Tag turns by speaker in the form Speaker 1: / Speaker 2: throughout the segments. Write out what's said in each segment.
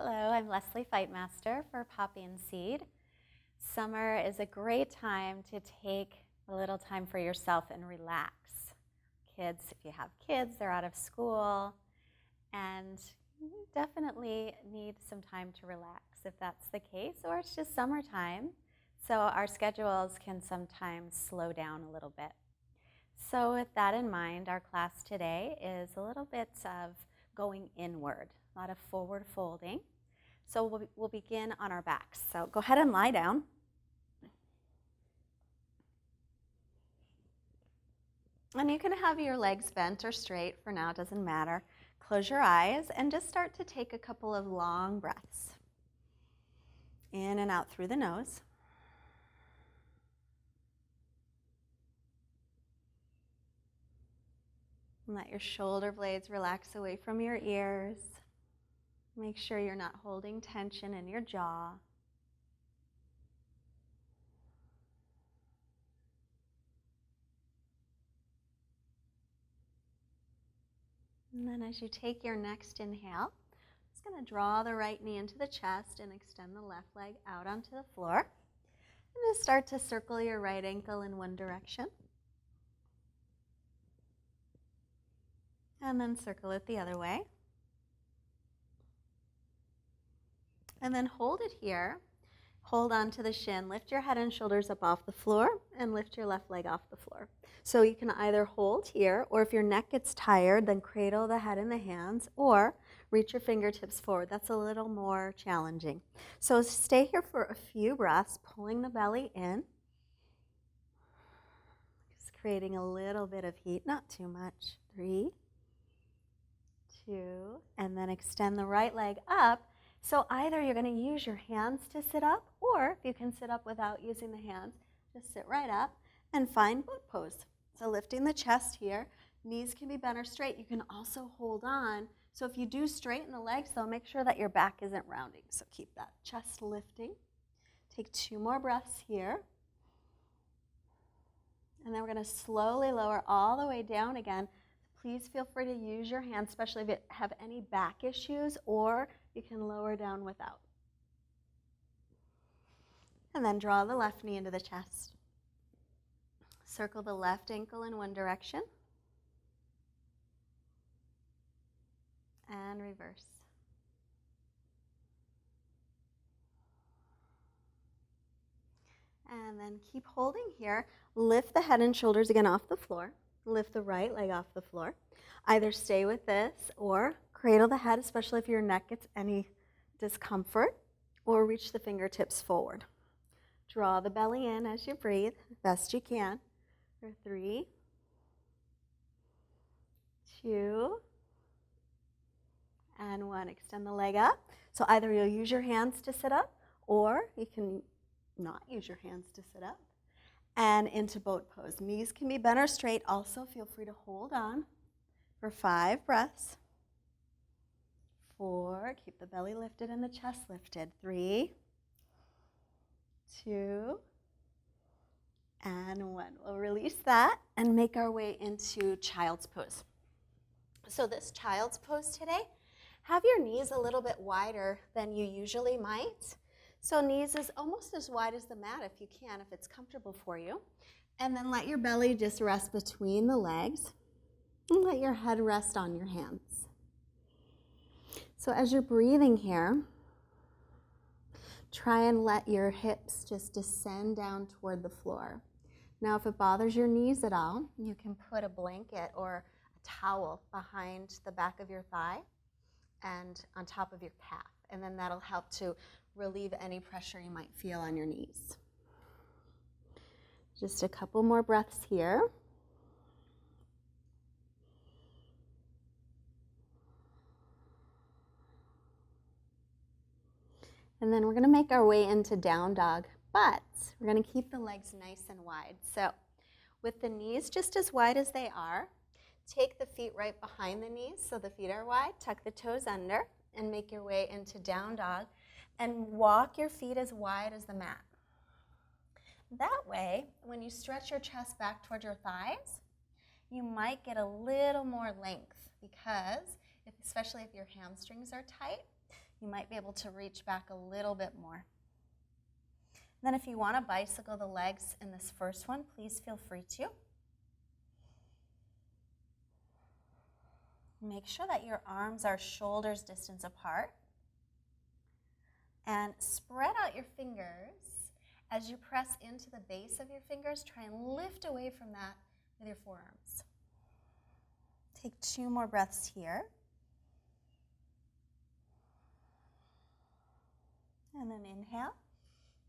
Speaker 1: Hello, I'm Leslie Fightmaster for Poppy and Seed. Summer is a great time to take a little time for yourself and relax. Kids, if you have kids, they're out of school, and you definitely need some time to relax if that's the case, or it's just summertime, so our schedules can sometimes slow down a little bit. So with that in mind, our class today is a little bit of going inward, a lot of forward folding. So we'll begin on our backs. So go ahead and lie down. And you can have your legs bent or straight for now, doesn't matter. Close your eyes and just start to take a couple of long breaths. In and out through the nose. And let your shoulder blades relax away from your ears. Make sure you're not holding tension in your jaw. And then as you take your next inhale, just going to draw the right knee into the chest and extend the left leg out onto the floor. And just start to circle your right ankle in one direction. And then circle it the other way. And then hold it here. Hold on to the shin. Lift your head and shoulders up off the floor and lift your left leg off the floor. So you can either hold here, or if your neck gets tired, then cradle the head in the hands or reach your fingertips forward. That's a little more challenging. So stay here for a few breaths, pulling the belly in. Just creating a little bit of heat, not too much. 3, 2, and then extend the right leg up. So either you're going to use your hands to sit up, or if you can sit up without using the hands, just sit right up and find boat pose. So lifting the chest here, knees can be bent or straight. You can also hold on. So if you do straighten the legs, though, make sure that your back isn't rounding. So keep that chest lifting. Take 2 more breaths here. And then we're going to slowly lower all the way down again. Please feel free to use your hands, especially if you have any back issues, or you can lower down without. And then draw the left knee into the chest. Circle the left ankle in one direction. And reverse. And then keep holding here. Lift the head and shoulders again off the floor. Lift the right leg off the floor. Either stay with this or cradle the head, especially if your neck gets any discomfort, or reach the fingertips forward. Draw the belly in as you breathe, best you can. For 3, 2, and 1. Extend the leg up. So either you'll use your hands to sit up, or you can not use your hands to sit up. And into boat pose. Knees can be bent or straight. Also, feel free to hold on for 5 breaths. 4, keep the belly lifted and the chest lifted. 3, 2, and 1. We'll release that and make our way into child's pose. So this child's pose today, have your knees a little bit wider than you usually might. So knees is almost as wide as the mat if you can, if it's comfortable for you. And then let your belly just rest between the legs. And let your head rest on your hands. So as you're breathing here, try and let your hips just descend down toward the floor. Now, if it bothers your knees at all, you can put a blanket or a towel behind the back of your thigh and on top of your calf. And then that'll help to relieve any pressure you might feel on your knees. Just a couple more breaths here. And then we're going to make our way into down dog, but we're going to keep the legs nice and wide. So with the knees just as wide as they are, take the feet right behind the knees so the feet are wide, tuck the toes under, and make your way into down dog. And walk your feet as wide as the mat. That way, when you stretch your chest back towards your thighs, you might get a little more length because, especially if your hamstrings are tight, You might be able to reach back a little bit more. Then if you want to bicycle the legs in this first one, please feel free to. Make sure that your arms are shoulders distance apart. And spread out your fingers. As you press into the base of your fingers, try and lift away from that with your forearms. Take 2 more breaths here. And then inhale.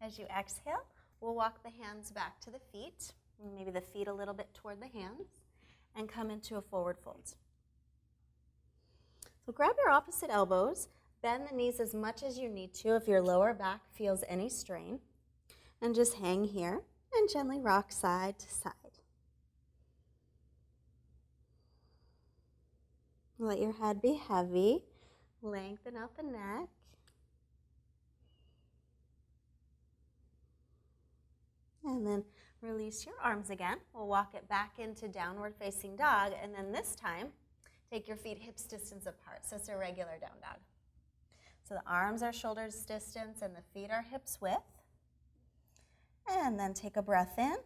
Speaker 1: As you exhale, we'll walk the hands back to the feet, maybe the feet a little bit toward the hands, and come into a forward fold. So grab your opposite elbows, bend the knees as much as you need to if your lower back feels any strain, and just hang here and gently rock side to side. Let your head be heavy, lengthen out the neck. And then release your arms again. We'll walk it back into downward facing dog, and then this time, take your feet hips distance apart. So it's a regular down dog. So the arms are shoulders distance and the feet are hips width. And then take a breath in.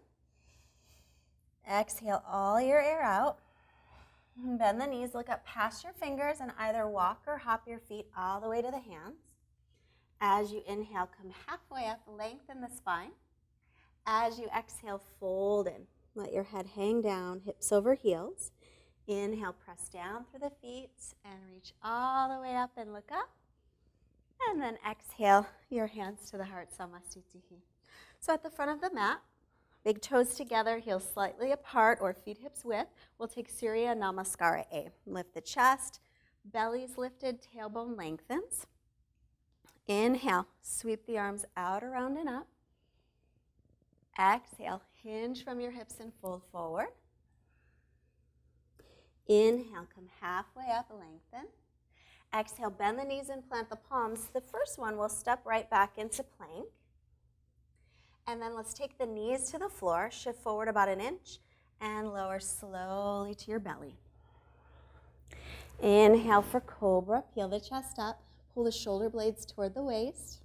Speaker 1: Exhale all your air out. Bend the knees, look up past your fingers, and either walk or hop your feet all the way to the hands. As you inhale, come halfway up, lengthen the spine. As you exhale, fold in. Let your head hang down, hips over heels. Inhale, press down through the feet and reach all the way up and look up. And then exhale, your hands to the heart, Samastitihi. So at the front of the mat, big toes together, heels slightly apart or feet hips width. We'll take Surya Namaskara A. Lift the chest, belly's lifted, tailbone lengthens. Inhale, sweep the arms out, around, and up. Exhale, hinge from your hips and fold forward. Inhale, come halfway up, lengthen. Exhale, bend the knees and plant the palms. The first one, we'll step right back into plank. And then let's take the knees to the floor, shift forward about an inch, and lower slowly to your belly. Inhale for cobra, peel the chest up, pull the shoulder blades toward the waist.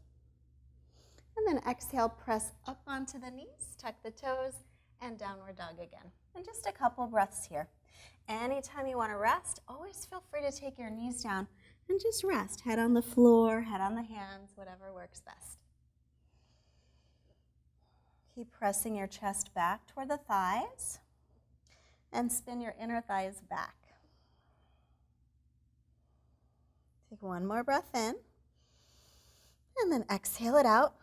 Speaker 1: And then exhale, press up onto the knees, tuck the toes, and downward dog again. And just a couple breaths here. Anytime you want to rest, always feel free to take your knees down and just rest. Head on the floor, head on the hands, whatever works best. Keep pressing your chest back toward the thighs and spin your inner thighs back. Take one more breath in and then exhale it out.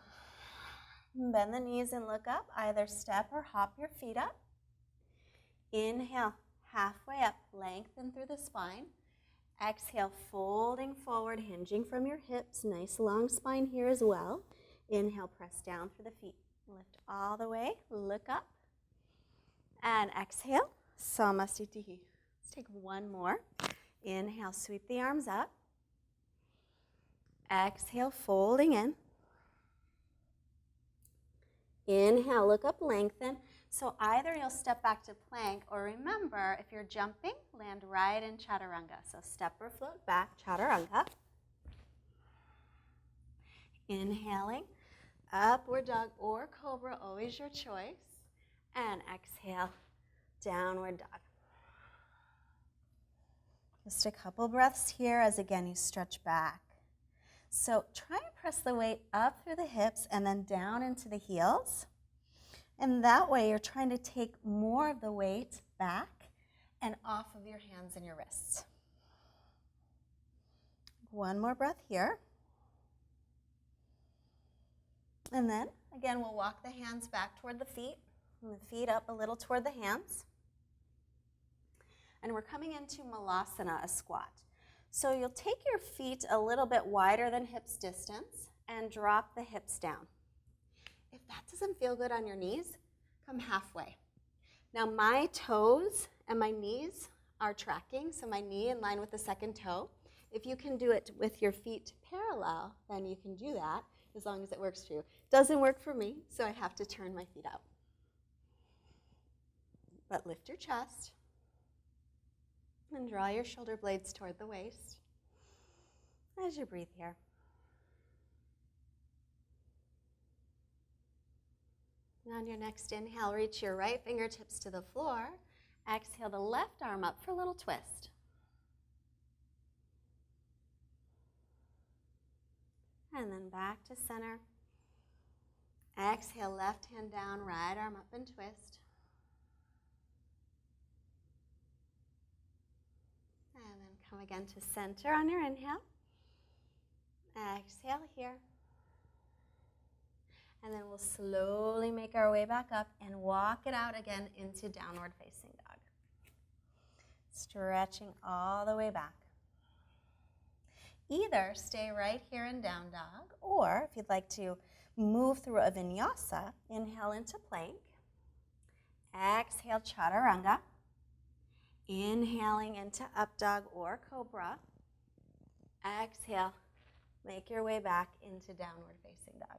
Speaker 1: Bend the knees and look up. Either step or hop your feet up. Inhale, halfway up, lengthen through the spine. Exhale, folding forward, hinging from your hips. Nice long spine here as well. Inhale, press down through the feet. Lift all the way, look up. And exhale, Samastitihi. Let's take one more. Inhale, sweep the arms up. Exhale, folding in. Inhale, look up, lengthen. So either you'll step back to plank, or remember, if you're jumping, land right in chaturanga. So step or float back, chaturanga. Inhaling, upward dog or cobra, always your choice. And exhale, downward dog. Just a couple breaths here as again you stretch back. So try and press the weight up through the hips and then down into the heels. And that way you're trying to take more of the weight back and off of your hands and your wrists. One more breath here. And then, again, we'll walk the hands back toward the feet, and the feet up a little toward the hands. And we're coming into Malasana, a squat. So you'll take your feet a little bit wider than hips distance and drop the hips down. If that doesn't feel good on your knees, come halfway. Now my toes and my knees are tracking, so my knee in line with the second toe. If you can do it with your feet parallel, then you can do that as long as it works for you. Doesn't work for me, so I have to turn my feet out. But lift your chest and draw your shoulder blades toward the waist as you breathe here. And on your next inhale, reach your right fingertips to the floor. Exhale the left arm up for a little twist. And then back to center. Exhale, left hand down, right arm up and twist. And then come again to center on your inhale. Exhale here. And then we'll slowly make our way back up and walk it out again into downward facing dog. Stretching all the way back. Either stay right here in down dog, or if you'd like to move through a vinyasa, inhale into plank. Exhale, chaturanga. Inhaling into up dog or cobra. Exhale, make your way back into downward facing dog.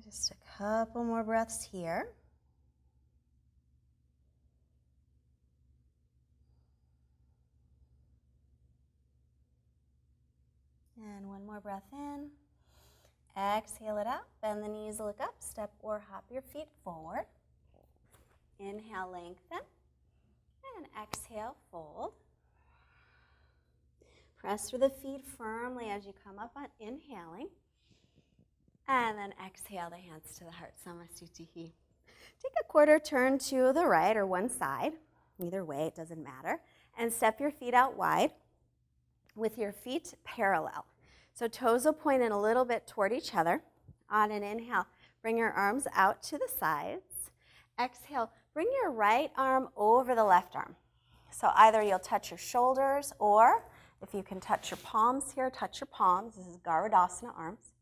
Speaker 1: Just a couple more breaths here. And one more breath in. Exhale it out. Bend the knees, look up, step or hop your feet forward. Inhale, lengthen. And exhale, fold. Press through the feet firmly as you come up on inhaling. And then exhale the hands to the heart, Samasthiti. Take a quarter turn to the right or one side. Either way, it doesn't matter. And step your feet out wide with your feet parallel. So toes will point in a little bit toward each other. On an inhale, bring your arms out to the sides. Exhale, bring your right arm over the left arm. So either you'll touch your shoulders, or if you can touch your palms here, touch your palms. This is Garudasana arms.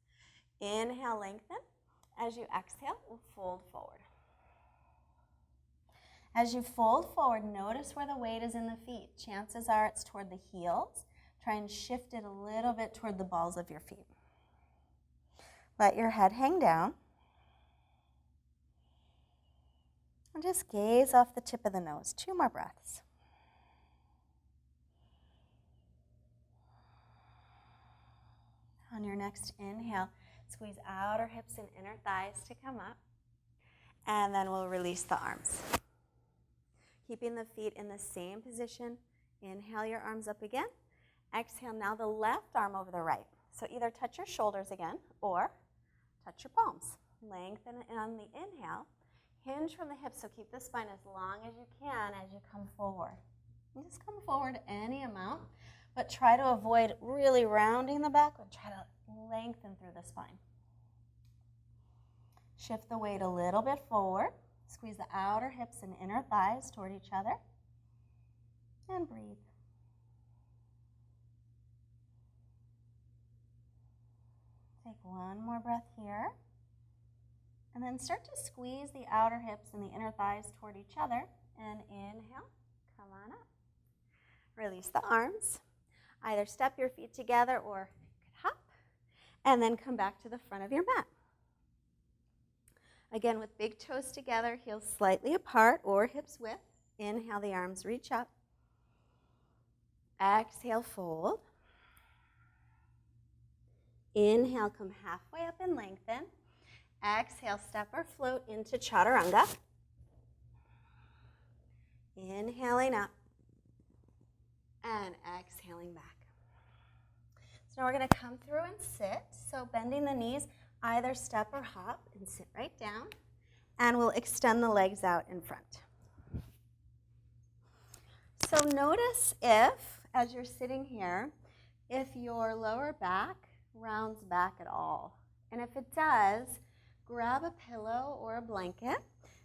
Speaker 1: Inhale, lengthen. As you exhale, we'll fold forward. As you fold forward, notice where the weight is in the feet. Chances are it's toward the heels. Try and shift it a little bit toward the balls of your feet. Let your head hang down. And just gaze off the tip of the nose. 2 more breaths. On your next inhale, squeeze outer hips and inner thighs to come up. And then we'll release the arms. Keeping the feet in the same position. Inhale your arms up again. Exhale now the left arm over the right. So either touch your shoulders again or touch your palms. Lengthen on the inhale. Hinge from the hips, so keep the spine as long as you can as you come forward. And just come forward any amount, but try to avoid really rounding the back and try to lengthen through the spine. Shift the weight a little bit forward. Squeeze the outer hips and inner thighs toward each other. And breathe. Take one more breath here. And then start to squeeze the outer hips and the inner thighs toward each other. And inhale, come on up. Release the arms. Either step your feet together or you could hop. And then come back to the front of your mat. Again, with big toes together, heels slightly apart or hips width. Inhale, the arms reach up. Exhale, fold. Inhale, come halfway up and lengthen. Exhale, step or float into chaturanga. Inhaling up. And exhaling back. So now we're going to come through and sit. So bending the knees, either step or hop and sit right down. And we'll extend the legs out in front. So notice if, as you're sitting here, if your lower back rounds back at all. And if it does, grab a pillow or a blanket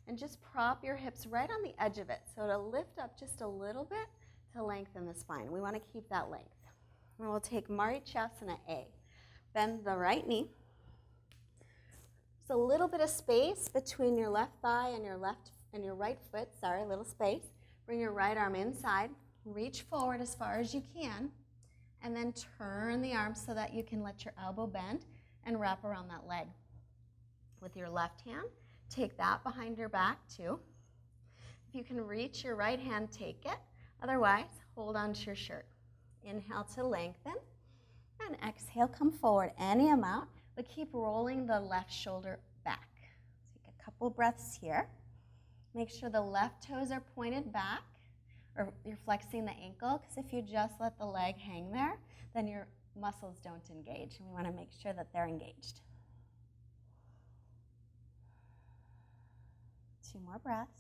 Speaker 1: and just prop your hips right on the edge of it. So to lift up just a little bit to lengthen the spine. We want to keep that length. And we'll take Marichasana A. Bend the right knee. There's a little bit of space between your left thigh and your right foot. Sorry, a little space. Bring your right arm inside. Reach forward as far as you can. And then turn the arm so that you can let your elbow bend and wrap around that leg. With your left hand, take that behind your back too. If you can reach your right hand, take it. Otherwise, hold on to your shirt. Inhale to lengthen. And exhale, come forward any amount, but keep rolling the left shoulder back. Take a couple breaths here. Make sure the left toes are pointed back, or you're flexing the ankle, because if you just let the leg hang there, then your muscles don't engage, and we want to make sure that they're engaged. 2 more breaths.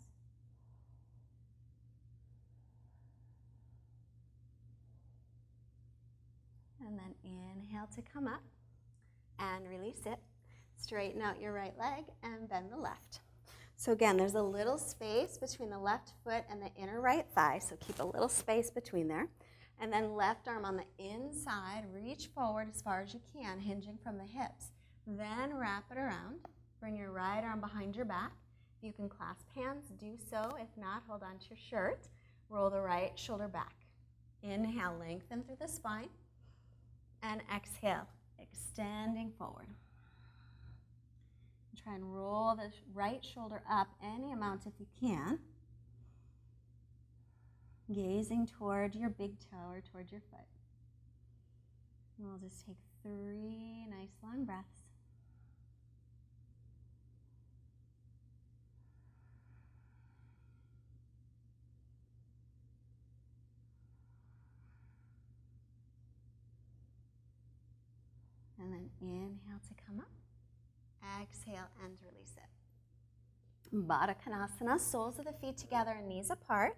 Speaker 1: And then inhale to come up and release it. Straighten out your right leg and bend the left. So again, there's a little space between the left foot and the inner right thigh, so keep a little space between there. And then left arm on the inside, reach forward as far as you can, hinging from the hips. Then wrap it around. Bring your right arm behind your back. If you can clasp hands, do so. If not, hold on to your shirt. Roll the right shoulder back. Inhale, lengthen through the spine. And exhale, extending forward. Try and roll the right shoulder up any amount if you can. Gazing toward your big toe or toward your foot. And we'll just take 3 nice long breaths. And then inhale to come up. Exhale and release it. Baddha Konasana, soles of the feet together and knees apart.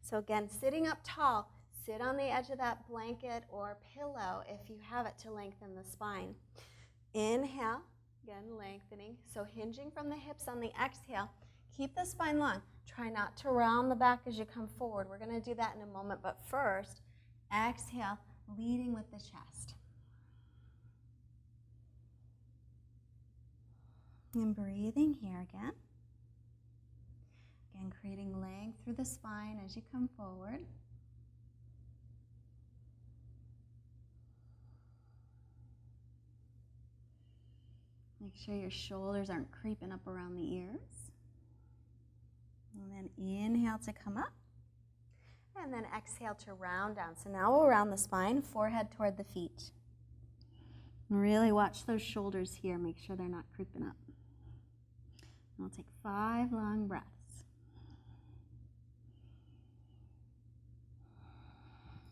Speaker 1: So again, sitting up tall, sit on the edge of that blanket or pillow if you have it to lengthen the spine. Inhale, again lengthening. So hinging from the hips on the exhale, keep the spine long. Try not to round the back as you come forward. We're going to do that in a moment, but first, exhale, leading with the chest. And breathing here again. Again, creating length through the spine as you come forward. Make sure your shoulders aren't creeping up around the ears. And then inhale to come up. And then exhale to round down. So now we'll round the spine, forehead toward the feet. And really watch those shoulders here. Make sure they're not creeping up. And we'll take 5 long breaths.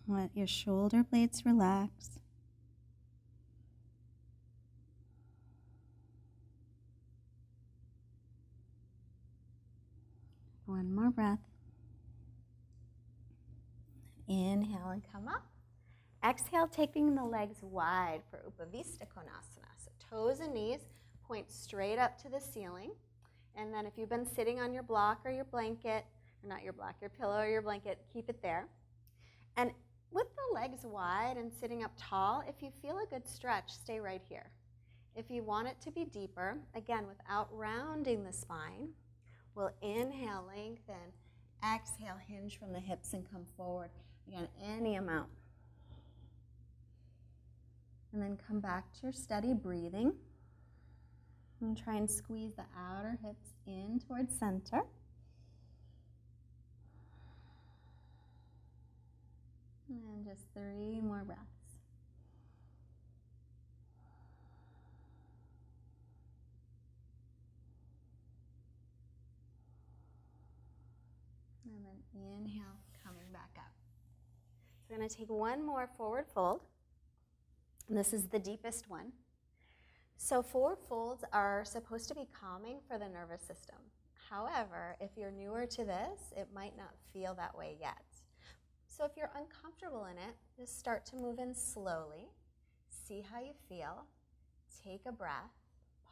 Speaker 1: Let your shoulder blades relax. One more breath. Inhale and come up. Exhale, taking the legs wide for Upavista Konasana. So toes and knees point straight up to the ceiling. And then if you've been sitting on your block or your blanket, or not your block, your pillow or your blanket, keep it there. And with the legs wide and sitting up tall, if you feel a good stretch, stay right here. If you want it to be deeper, again, without rounding the spine, we'll inhale, lengthen, exhale, hinge from the hips and come forward. Again, any amount. And then come back to your steady breathing. And try and squeeze the outer hips in towards center. And just 3 more breaths. And then inhale, coming back up. So we're going to take one more forward fold. And this is the deepest one. So forward folds are supposed to be calming for the nervous system. However, if you're newer to this, it might not feel that way yet. So if you're uncomfortable in it, just start to move in slowly. See how you feel. Take a breath.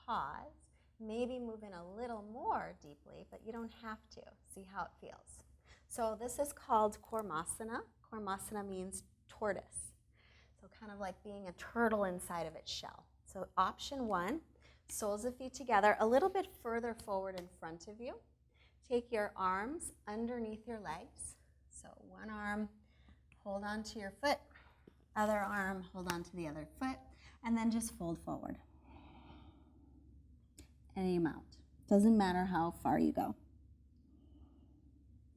Speaker 1: Pause. Maybe move in a little more deeply, but you don't have to. See how it feels. So this is called Kurmasana. Kurmasana means tortoise. So kind of like being a turtle inside of its shell. So option 1, soles of feet together, a little bit further forward in front of you. Take your arms underneath your legs. So one arm, hold on to your foot. Other arm, hold on to the other foot. And then just fold forward. Any amount. Doesn't matter how far you go.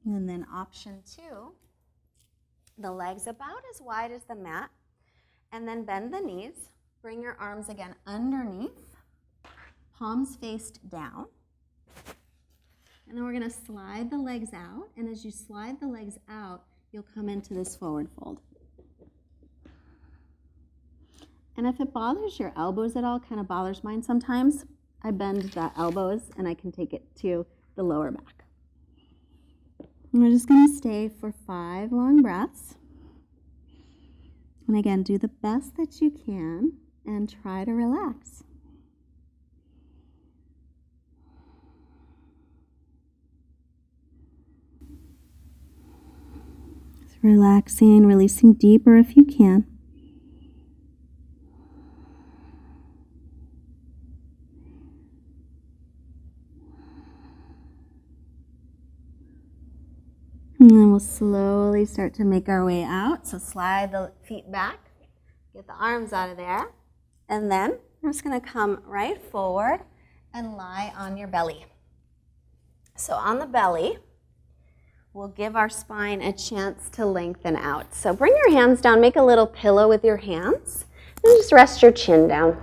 Speaker 1: And then option 2, the legs about as wide as the mat. And then bend the knees. Bring your arms again underneath, palms faced down. And then we're going to slide the legs out. And as you slide the legs out, you'll come into this forward fold. And if it bothers your elbows at all, kind of bothers mine sometimes, I bend the elbows and I can take it to the lower back. And we're just going to stay for 5 long breaths. And again, do the best that you can and try to relax. Just relaxing, releasing deeper if you can. And then we'll slowly start to make our way out. So slide the feet back, get the arms out of there, and then we're just going to come right forward and lie on your belly. So on the belly, we'll give our spine a chance to lengthen out. So bring your hands down, make a little pillow with your hands, and just rest your chin down.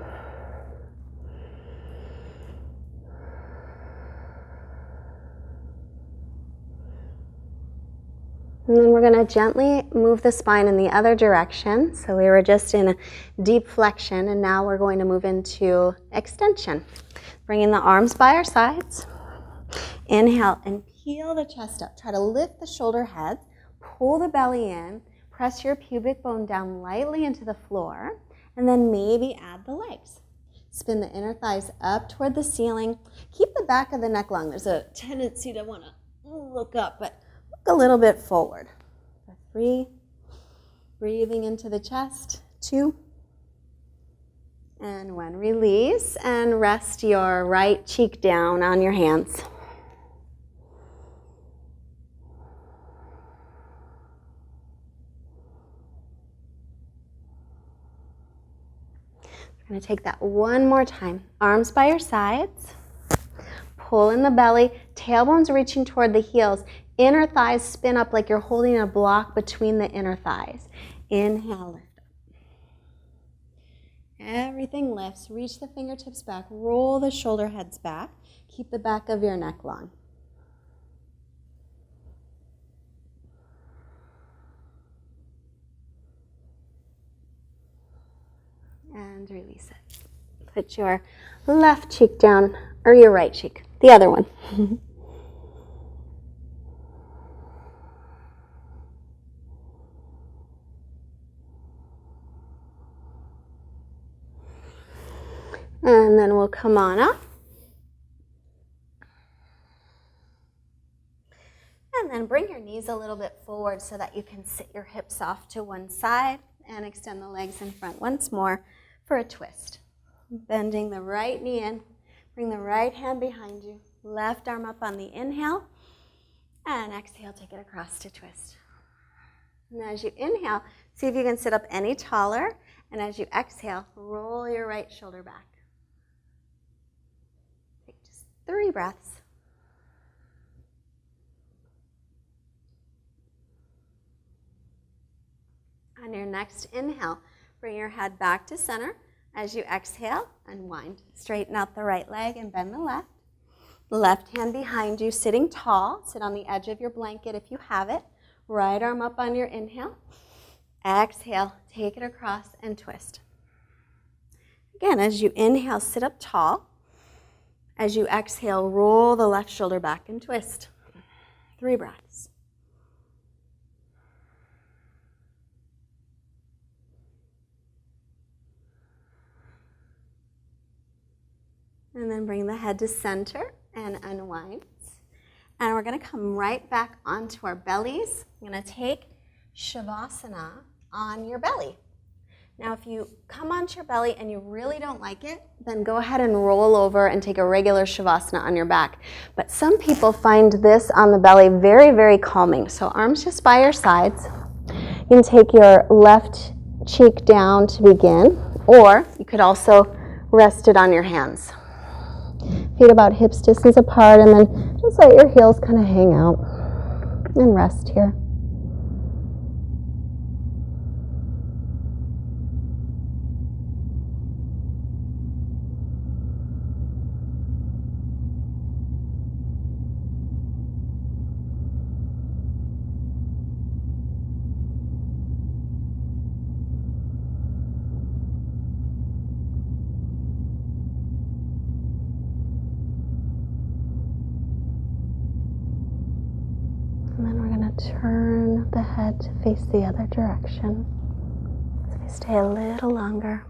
Speaker 1: And then we're going to gently move the spine in the other direction. So we were just in a deep flexion, and now we're going to move into extension. Bringing the arms by our sides. Inhale and peel the chest up. Try to lift the shoulder heads, pull the belly in, press your pubic bone down lightly into the floor, and then maybe add the legs. Spin the inner thighs up toward the ceiling. Keep the back of the neck long. There's a tendency to want to look up, but a little bit forward. 3, breathing into the chest. 2, and 1. Release and rest your right cheek down on your hands. We're going to take that one more time. Arms by your sides. Pull in the belly, tailbones reaching toward the heels. Inner thighs spin up like you're holding a block between the inner thighs. Inhale, lift up. Everything lifts. Reach the fingertips back. Roll the shoulder heads back. Keep the back of your neck long. And release it. Put your left cheek down, or your right cheek, the other one. And then we'll come on up. And then bring your knees a little bit forward so that you can sit your hips off to one side and extend the legs in front once more for a twist. Bending the right knee in, bring the right hand behind you, left arm up on the inhale, and exhale, take it across to twist. And as you inhale, see if you can sit up any taller, and as you exhale, roll your right shoulder back. 3 breaths. On your next inhale, bring your head back to center. As you exhale, unwind. Straighten out the right leg and bend the left. Left hand behind you, sitting tall. Sit on the edge of your blanket if you have it. Right arm up on your inhale. Exhale, take it across and twist. Again, as you inhale, sit up tall. As you exhale, roll the left shoulder back and twist. 3 breaths. And then bring the head to center and unwind. And we're going to come right back onto our bellies. I'm going to take Shavasana on your belly. Now, if you come onto your belly and you really don't like it, then go ahead and roll over and take a regular Shavasana on your back. But some people find this on the belly very, very calming. So arms just by your sides. You can take your left cheek down to begin, or you could also rest it on your hands. Feet about hips distance apart, and then just let your heels kind of hang out and rest here. turn the head to face the other direction. So we stay a little longer.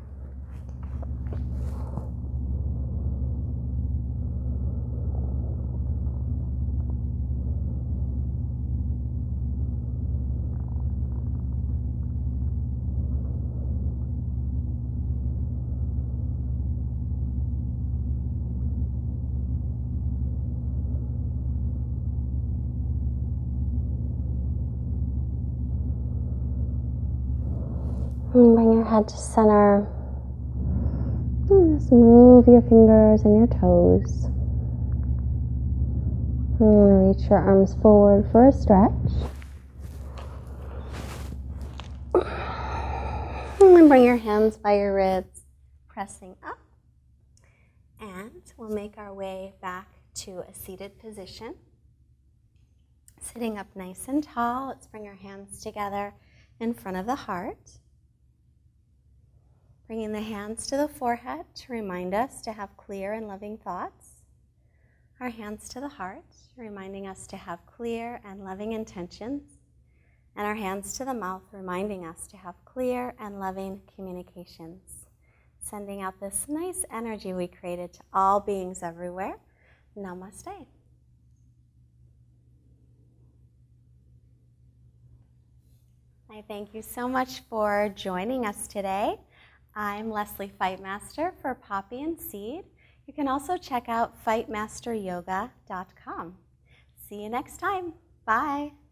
Speaker 1: And bring your head to center. And just move your fingers and your toes. And reach your arms forward for a stretch. And then bring your hands by your ribs, pressing up. And we'll make our way back to a seated position. Sitting up nice and tall, let's bring our hands together in front of the heart. Bringing the hands to the forehead to remind us to have clear and loving thoughts. Our hands to the heart, reminding us to have clear and loving intentions. And our hands to the mouth, reminding us to have clear and loving communications. Sending out this nice energy we created to all beings everywhere. Namaste. I thank you so much for joining us today. I'm Leslie Fightmaster for Poppy and Seed. You can also check out fightmasteryoga.com. See you next time. Bye.